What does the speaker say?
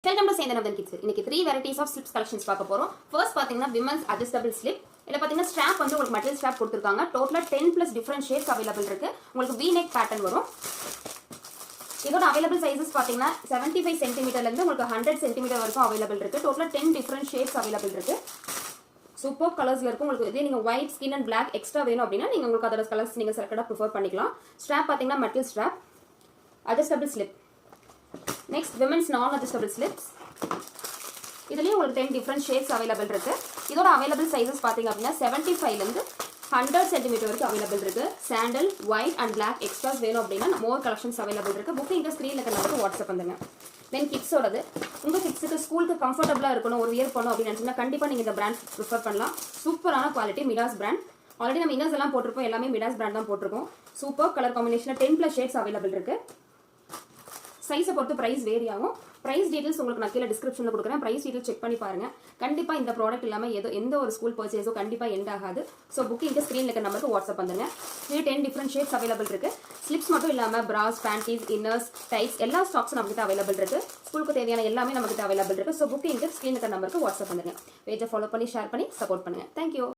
Welcome to சேந்தனம் kids. இன்னைக்கு 3 varieties of slips collections பார்க்க போறோம். ஃபர்ஸ்ட் பாத்தீங்கன்னா விமன்ஸ் அட்ஜஸ்டபிள் ஸ்லிப். இதுல பாத்தீங்கன்னா ஸ்ட்ராப் வந்து உங்களுக்கு மெட்டல் ஸ்ட்ராப் கொடுத்திருக்காங்க. டோட்டலா 10 பிளஸ் டிஃபரண்ட் ஷேப்ஸ் அவைலபிள் இருக்கு. உங்களுக்கு V neck பேட்டர்ன் வரும். இதோட அவைலபிள் சைஸஸ் பாத்தீங்கன்னா 75 சென்டிமீட்டர்ல இருந்து உங்களுக்கு 100 சென்டிமீட்டர் வரைக்கும் அவைலபிள் இருக்கு. டோட்டலா 10 டிஃபரண்ட் ஷேப்ஸ் அவைலபிள் இருக்கு. சூப்பர் கலர்ஸ்ல இருக்கும். உங்களுக்கு இதே நீங்க white skin and black extra வேணும் அப்படின்னா நீங்க உங்களுக்கு அதோட கலர்ஸ் நீங்க செலக்டடா ப்ரிஃபர் பண்ணிக்கலாம். ஸ்ட்ராப் பாத்தீங்கன்னா metal strap, adjustable slip. Next women's non adjustable slips. இதுலயே உங்களுக்கு 10 டிஃபரண்ட் ஷேப்ஸ் அவைலபிள் இருக்கு. இதோட அவைலபிள் சைஸஸ் பாத்தீங்க அப்படின்னா 75 ல இருந்து 100 சென்டிமீட்டர் வரைக்கும் அவைலபிள் இருக்கு. Sandal, white and black extras வேணும் அப்படின்னா மோர் கலெக்ஷன்ஸ் அவைலபிள் இருக்கு. புக்கிங் இந்த ஸ்கிரீன்ல இருக்கிற வாட்ஸ்அப் பண்ணுங்க. தென் கிட்ஸோடது உங்க கிட்ஸுக்கு ஸ்கூலுக்கு கம்ஃபர்டபுளா இருக்கணும், ஒரு வியர் பண்ணணும் அப்படின்னு நினைச்சீங்கன்னா கண்டிப்பா நீங்க இந்த பிராண்ட் ப்ரிஃபர் பண்ணலாம். சூப்பரான குவாலிட்டி மிடாஸ் பிராண்ட். ஆல்ரெடி நம்ம இன்னர்ஸ் எல்லாம் போட்டிருப்போம், எல்லாமே மிடாஸ் பிராண்ட் தான் போட்டிருக்கோம். Super colour combination 10 plus shades available இருக்கு. சைஸை பொறுத்து பிரைஸ் வேரி ஆகும். பிரைஸ் டீடைல்ஸ் உங்களுக்கு நான் கீழே டிஸ்கிரிப்ஷனில் கொடுக்குறேன். பிரைஸ் டீடைல் செக் பண்ணி பாருங்க. கண்டிப்பா இந்த ப்ராடக்ட் இல்லாமல் எந்த ஒரு ஸ்கூல் பர்ச்சேஸோ கண்டிப்பா எண்ட் ஆகாது. ஸோ புக்கிங் ஸ்க்ரீன்ல இருக்க நம்பருக்கு வாட்ஸ்அப் பண்ணுங்க. இது 10 டிஃபரண்ட் ஷேப்ஸ் அவைலபிள் இருக்கு. ஸ்லிப்ஸ் மட்டும் இல்லாமல் பிராஸ், பேண்டீஸ், இன்னர்ஸ், டைட்ஸ் எல்லா ஸ்டாக்ஸும் நம்மகிட்ட அவைலபிள் இருக்கு. ஸ்கூலுக்கு தேவையான எல்லாமே நம்மகிட்ட அவைலபிள் இருக்கு. ஸோ புக்கிங் ஸ்க்ரீன் இருக்க நம்பருக்கு வாட்ஸ்அப் பண்ணுங்க. பேஜை ஃபாலோ பண்ணி ஷேர் பண்ணி சப்போர்ட் பண்ணுங்க. தேங்க்யூ.